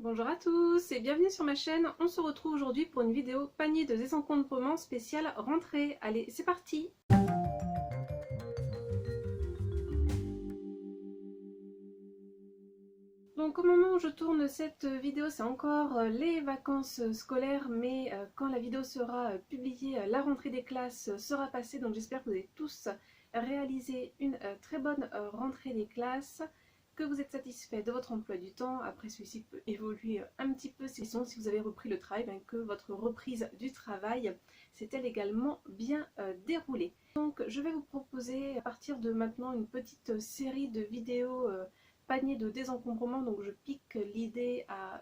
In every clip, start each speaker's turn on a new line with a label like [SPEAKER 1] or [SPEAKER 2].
[SPEAKER 1] Bonjour à tous et bienvenue sur ma chaîne. On se retrouve aujourd'hui pour une vidéo panier de désencombrement spécial rentrée. Allez, c'est parti! Donc au moment où je tourne cette vidéo, c'est encore les vacances scolaires, mais quand la vidéo sera publiée, la rentrée des classes sera passée. Donc j'espère que vous avez tous réalisé une très bonne rentrée des classes, que vous êtes satisfait de votre emploi du temps. Après, celui-ci peut évoluer un petit peu si vous avez repris le travail, que votre reprise du travail s'est-elle également bien déroulée. Donc je vais vous proposer à partir de maintenant une petite série de vidéos panier de désencombrement. Donc je pique l'idée à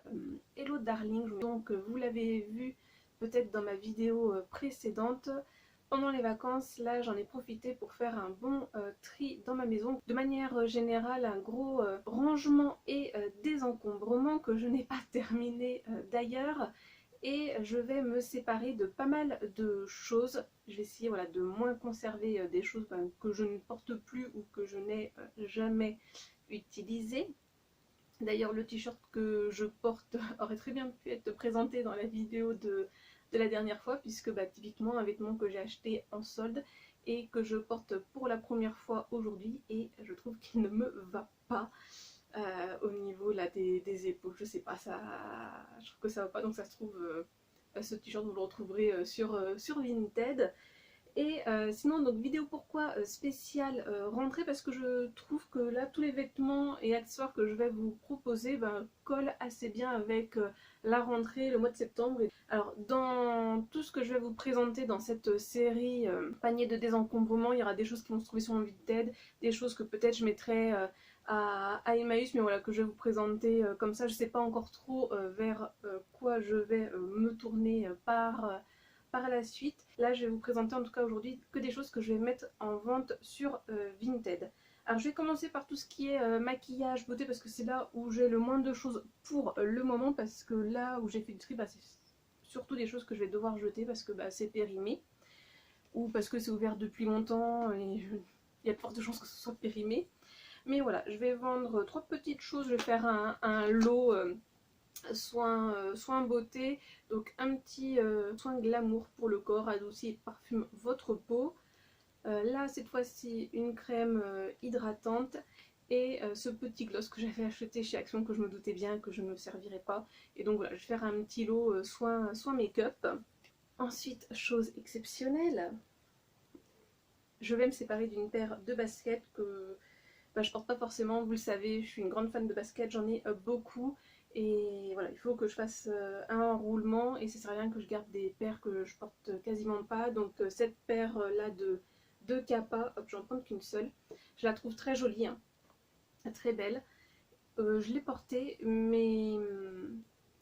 [SPEAKER 1] Hello Darling. Donc vous l'avez vu peut-être dans ma vidéo précédente. Pendant les vacances, là j'en ai profité pour faire un bon tri dans ma maison. De manière générale, un gros rangement et désencombrement que je n'ai pas terminé d'ailleurs. Et je vais me séparer de pas mal de choses. Je vais essayer, voilà, de moins conserver des choses que je ne porte plus ou que je n'ai jamais utilisé. D'ailleurs, le t-shirt que je porte aurait très bien pu être présenté dans la vidéo de la dernière fois, puisque typiquement un vêtement que j'ai acheté en solde et que je porte pour la première fois aujourd'hui, et je trouve qu'il ne me va pas au niveau là des épaules. Je sais pas, ça, je trouve que ça va pas, donc ça se trouve ce t-shirt vous le retrouverez sur Vinted. Et sinon, donc vidéo pourquoi spéciale rentrée, parce que je trouve que là tous les vêtements et accessoires que je vais vous proposer collent assez bien avec la rentrée, le mois de septembre. Alors dans tout ce que je vais vous présenter dans cette série panier de désencombrement, il y aura des choses qui vont se trouver sur mon Vinted, des choses que peut-être je mettrai à Emmaüs, mais voilà, que je vais vous présenter comme ça. Je ne sais pas encore trop vers quoi je vais me tourner par la suite. Là, je vais vous présenter en tout cas aujourd'hui que des choses que je vais mettre en vente sur Vinted. Alors, je vais commencer par tout ce qui est maquillage, beauté, parce que c'est là où j'ai le moins de choses pour le moment, parce que là où j'ai fait du tri, c'est surtout des choses que je vais devoir jeter parce que c'est périmé, ou parce que c'est ouvert depuis longtemps et il y a de fortes chances que ce soit périmé. Mais voilà, je vais vendre trois petites choses, je vais faire un lot soin beauté, donc un petit soin glamour pour le corps, adoucit et parfume votre peau. Là cette fois-ci une crème hydratante et ce petit gloss que j'avais acheté chez Action, que je me doutais bien que je ne me servirais pas, et donc voilà, je vais faire un petit lot soin make-up. Ensuite, chose exceptionnelle, je vais me séparer d'une paire de baskets que je porte pas forcément, vous le savez, je suis une grande fan de basket, j'en ai beaucoup. Et voilà, il faut que je fasse un roulement, et ça sert à rien que je garde des paires que je porte quasiment pas. Donc cette paire là de Kappa, hop, j'en prends qu'une seule. Je la trouve très jolie, hein, très belle. Je l'ai portée, mais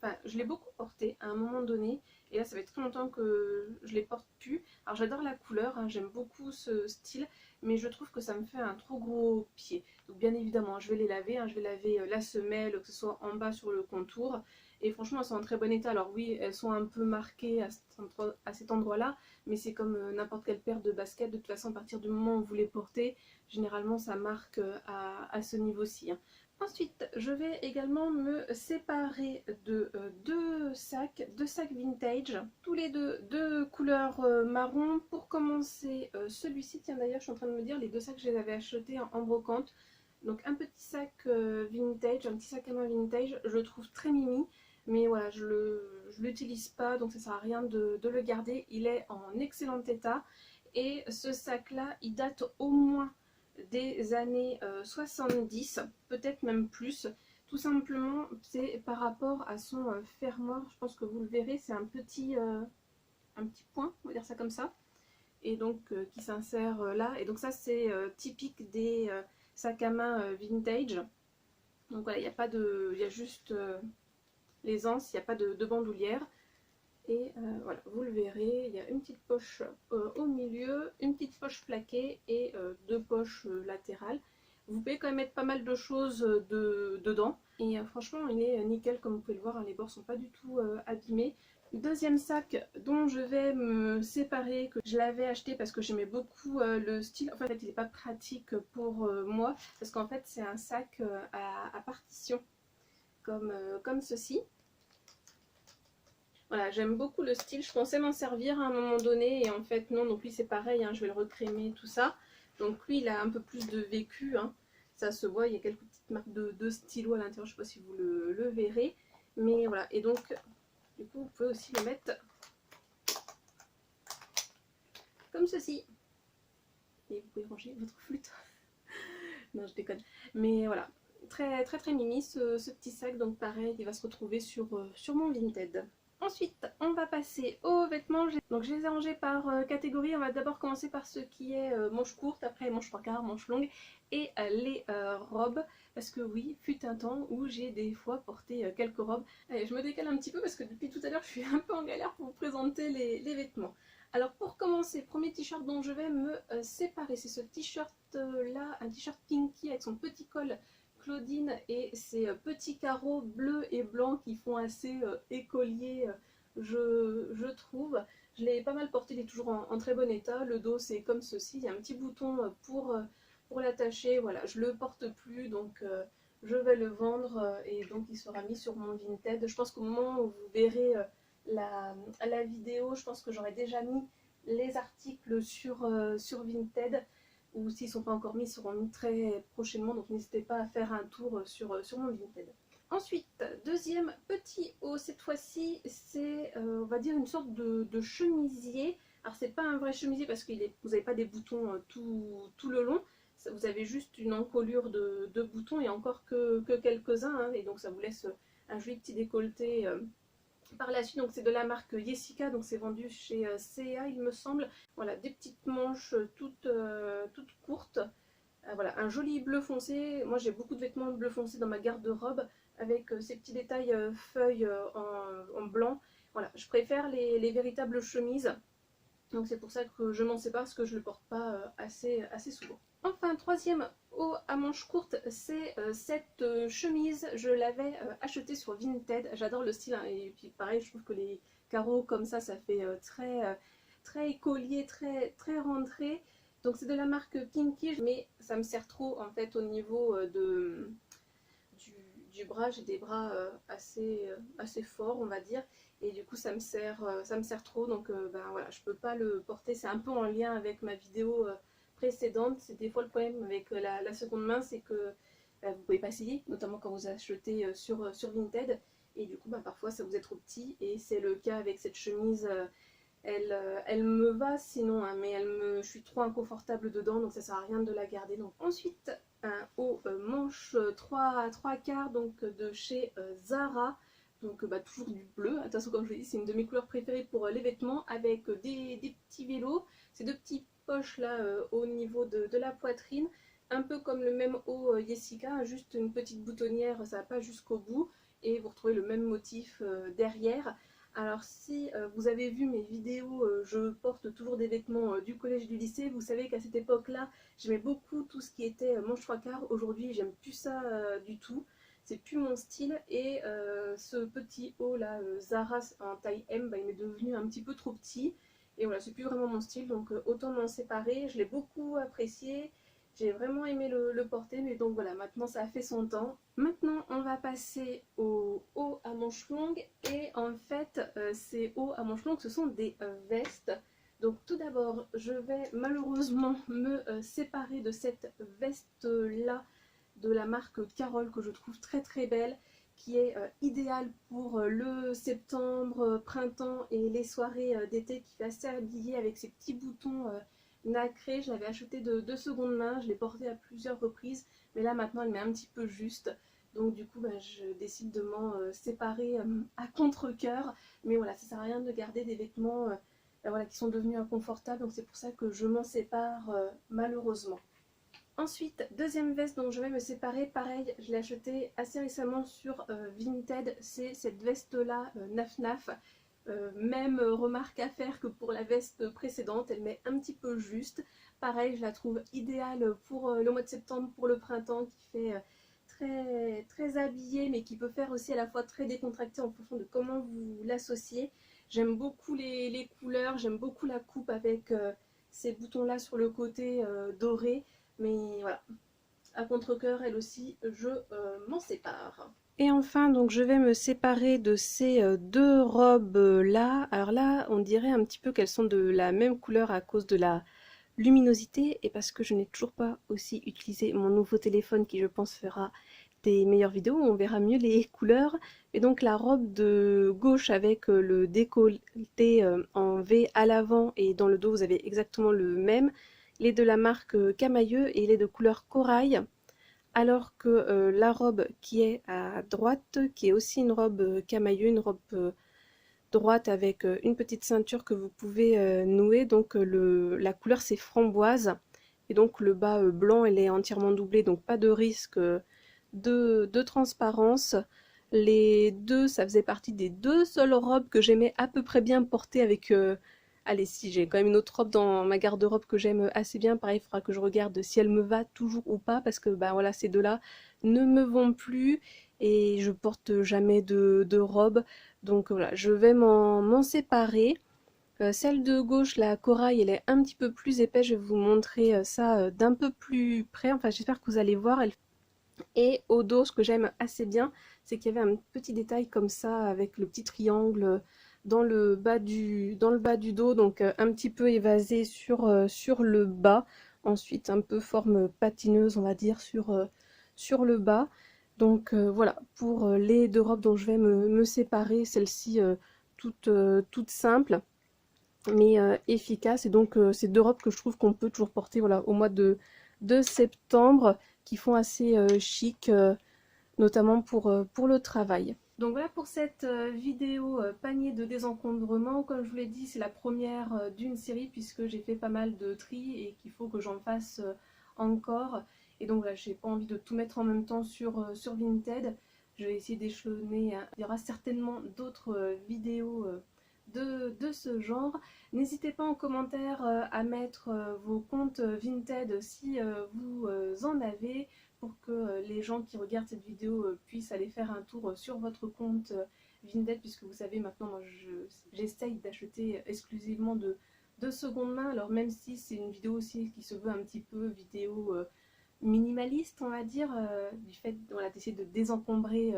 [SPEAKER 1] enfin, je l'ai beaucoup portée à un moment donné, et là ça fait très longtemps que je les porte plus. Alors j'adore la couleur, hein, j'aime beaucoup ce style, mais je trouve que ça me fait un trop gros pied. Donc bien évidemment, je vais les laver, hein, je vais laver la semelle, que ce soit en bas sur le contour, et franchement elles sont en très bon état. Alors oui, elles sont un peu marquées à cet endroit-là, mais c'est comme n'importe quelle paire de baskets. De toute façon, à partir du moment où vous les portez, généralement ça marque à ce niveau-ci, hein. Ensuite, je vais également me séparer de deux sacs vintage, tous les deux couleur marron. Pour commencer, celui-ci, tiens d'ailleurs, je suis en train de me dire, les deux sacs, je les avais achetés en brocante. Donc un petit sac vintage, un petit sac à main vintage, je le trouve très mimi, mais voilà, je l'utilise pas, donc ça sert à rien de le garder. Il est en excellent état, et ce sac-là, il date au moins des années 70, peut-être même plus. Tout simplement, c'est par rapport à son fermoir. Je pense que vous le verrez, c'est un petit point, on va dire ça comme ça, et donc qui s'insère là. Et donc ça, c'est typique des sacs à main vintage. Donc voilà, il n'y a pas de, il y a juste les anses, il n'y a pas de bandoulière. Et voilà, vous le verrez, il y a une petite poche au milieu, une petite poche plaquée et deux poches latérales. Vous pouvez quand même mettre pas mal de choses dedans. Et franchement, il est nickel, comme vous pouvez le voir, hein, les bords sont pas du tout abîmés. Deuxième sac dont je vais me séparer, que je l'avais acheté parce que j'aimais beaucoup le style. En fait, il n'est pas pratique pour moi, parce qu'en fait, c'est un sac à partition. comme ceci. Voilà, j'aime beaucoup le style, je pensais m'en servir à un moment donné et en fait non, donc lui c'est pareil, hein, je vais le recrémer tout ça. Donc lui il a un peu plus de vécu, hein. Ça se voit, il y a quelques petites marques de stylo à l'intérieur, je ne sais pas si vous le verrez. Mais voilà, et donc du coup vous pouvez aussi le mettre comme ceci. Et vous pouvez ranger votre flûte. Non, je déconne. Mais voilà, très mimi ce petit sac, donc pareil, il va se retrouver sur mon Vinted. Ensuite, on va passer aux vêtements. Donc je les ai rangés par catégorie. On va d'abord commencer par ce qui est manches courtes, après manches 3/4, manches longues et les robes. Parce que oui, fut un temps où j'ai des fois porté quelques robes. Allez, je me décale un petit peu parce que depuis tout à l'heure, je suis un peu en galère pour vous présenter les vêtements. Alors pour commencer, premier t-shirt dont je vais me séparer, c'est ce t-shirt là, un t-shirt pinky avec son petit col Claudine et ces petits carreaux bleus et blancs qui font assez écolier, je trouve. Je l'ai pas mal porté, il est toujours en très bon état. Le dos c'est comme ceci, il y a un petit bouton pour l'attacher. Voilà, je le porte plus donc je vais le vendre et donc il sera mis sur mon Vinted. Je pense qu'au moment où vous verrez la vidéo, je pense que j'aurai déjà mis les articles sur Vinted, ou s'ils ne sont pas encore mis, ils seront mis très prochainement, donc n'hésitez pas à faire un tour sur mon Vinted. Ensuite, deuxième petit haut, cette fois-ci c'est on va dire une sorte de chemisier. Alors c'est pas un vrai chemisier parce que vous n'avez pas des boutons tout le long, vous avez juste une encolure de boutons et encore que quelques-uns, hein, et donc ça vous laisse un joli petit décolleté par la suite. Donc c'est de la marque Jessica, donc c'est vendu chez CA il me semble. Voilà, des petites manches toutes courtes. Voilà, un joli bleu foncé. Moi j'ai beaucoup de vêtements bleu foncé dans ma garde-robe avec ces petits détails feuilles en blanc. Voilà, je préfère les véritables chemises. Donc c'est pour ça que je m'en sépare parce que je ne le porte pas assez souvent. Enfin, troisième haut à manches courtes, c'est cette chemise. Je l'avais achetée sur Vinted. J'adore le style, hein, et puis pareil, je trouve que les carreaux comme ça fait très écolier, très rentré. Donc c'est de la marque Pinky, mais ça me sert trop en fait au niveau du bras. J'ai des bras assez forts, on va dire, et du coup ça me sert trop. Donc ben voilà, je peux pas le porter. C'est un peu en lien avec ma vidéo précédente. C'est des fois le problème avec la seconde main, c'est que vous pouvez pas essayer, notamment quand vous achetez sur Vinted, et du coup ben, parfois ça vous est trop petit, et c'est le cas avec cette chemise. Elle me va sinon, hein, mais je suis trop inconfortable dedans, donc ça sert à rien de la garder. Donc ensuite un haut manche 3/4, donc de chez Zara. Donc bah, toujours du bleu, attention, comme je l'ai dit, c'est une de mes couleurs préférées pour les vêtements, avec des petits vélos, ces deux petites poches là au niveau de la poitrine, un peu comme le même haut Jessica, hein, juste une petite boutonnière, ça va pas jusqu'au bout, et vous retrouvez le même motif derrière. Alors si vous avez vu mes vidéos, je porte toujours des vêtements du collège, du lycée. Vous savez qu'à cette époque-là, j'aimais beaucoup tout ce qui était manche 3/4. Aujourd'hui, j'aime plus ça du tout. C'est plus mon style. Et ce petit haut là, Zara en taille M, bah, il m'est devenu un petit peu trop petit. Et voilà, c'est plus vraiment mon style, donc autant m'en séparer. Je l'ai beaucoup apprécié. J'ai vraiment aimé le porter, mais donc voilà, maintenant ça a fait son temps. Maintenant, on va passer aux hauts à manches longues. Et en fait, ces hauts à manches longues, ce sont des vestes. Donc tout d'abord, je vais malheureusement me séparer de cette veste-là de la marque Carole, que je trouve très belle, qui est idéale pour le septembre, printemps et les soirées d'été, qui fait assez habillé avec ses petits boutons nacré. Je l'avais acheté de seconde main, je l'ai porté à plusieurs reprises, mais là maintenant elle m'est un petit peu juste. Donc du coup je décide de m'en séparer à contre-cœur. Mais voilà, ça sert à rien de garder des vêtements voilà, qui sont devenus inconfortables, donc c'est pour ça que je m'en sépare malheureusement. Ensuite, deuxième veste dont je vais me séparer, pareil, je l'ai achetée assez récemment sur Vinted, c'est cette veste-là, Naf Naf. Même remarque à faire que pour la veste précédente, elle met un petit peu juste. Pareil, je la trouve idéale pour le mois de septembre, pour le printemps, qui fait très habillé, mais qui peut faire aussi à la fois très décontracté en fonction de comment vous l'associez. J'aime beaucoup les couleurs, j'aime beaucoup la coupe avec ces boutons-là sur le côté doré. Mais voilà, à contre-cœur, elle aussi, je m'en sépare. Et enfin, donc je vais me séparer de ces deux robes là. Alors là, on dirait un petit peu qu'elles sont de la même couleur à cause de la luminosité et parce que je n'ai toujours pas aussi utilisé mon nouveau téléphone qui je pense fera des meilleures vidéos, on verra mieux les couleurs. Et donc la robe de gauche avec le décolleté en V à l'avant et dans le dos vous avez exactement le même. Il est de la marque Camailleux et il est de couleur corail. Alors que la robe qui est à droite, qui est aussi une robe camailleux, une robe droite avec une petite ceinture que vous pouvez nouer. Donc la couleur c'est framboise et donc le bas blanc elle est entièrement doublé, donc pas de risque de transparence. Les deux, ça faisait partie des deux seules robes que j'aimais à peu près bien porter avec... allez, si j'ai quand même une autre robe dans ma garde-robe que j'aime assez bien, pareil, il faudra que je regarde si elle me va toujours ou pas, parce que bah voilà, ces deux-là ne me vont plus et je porte jamais de robe. Donc voilà, je vais m'en séparer. Celle de gauche, la corail, elle est un petit peu plus épaisse. Je vais vous montrer ça d'un peu plus près. Enfin, j'espère que vous allez voir. Et au dos, ce que j'aime assez bien, c'est qu'il y avait un petit détail comme ça avec le petit triangle dans le bas du dos, donc un petit peu évasé sur le bas. Ensuite, un peu forme patineuse, on va dire, sur le bas. Donc voilà, pour les deux robes dont je vais me séparer, celle-ci toute simple mais efficace. Et donc ces deux robes que je trouve qu'on peut toujours porter voilà, au mois de septembre, qui font assez chic, notamment pour le travail. Donc voilà pour cette vidéo panier de désencombrement. Comme je vous l'ai dit, c'est la première d'une série puisque j'ai fait pas mal de tri et qu'il faut que j'en fasse encore. Et donc là, j'ai pas envie de tout mettre en même temps sur Vinted. Je vais essayer d'échelonner. Il y aura certainement d'autres vidéos de ce genre. N'hésitez pas en commentaire à mettre vos comptes Vinted si vous en avez, pour que les gens qui regardent cette vidéo puissent aller faire un tour sur votre compte Vinted, puisque vous savez maintenant moi j'essaye d'acheter exclusivement de seconde main. Alors même si c'est une vidéo aussi qui se veut un petit peu vidéo minimaliste on va dire, du fait voilà, d'essayer de désencombrer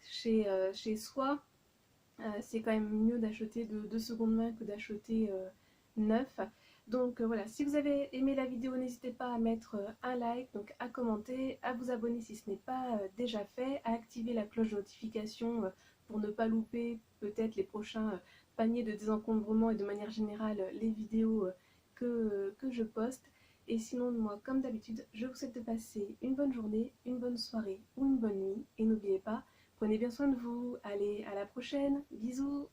[SPEAKER 1] chez soi, c'est quand même mieux d'acheter de seconde main que d'acheter neuf. Donc voilà, si vous avez aimé la vidéo, n'hésitez pas à mettre un like, donc à commenter, à vous abonner si ce n'est pas déjà fait, à activer la cloche de notification pour ne pas louper peut-être les prochains paniers de désencombrement et de manière générale les vidéos que je poste. Et sinon, moi, comme d'habitude, je vous souhaite de passer une bonne journée, une bonne soirée ou une bonne nuit. Et n'oubliez pas, prenez bien soin de vous. Allez, à la prochaine. Bisous.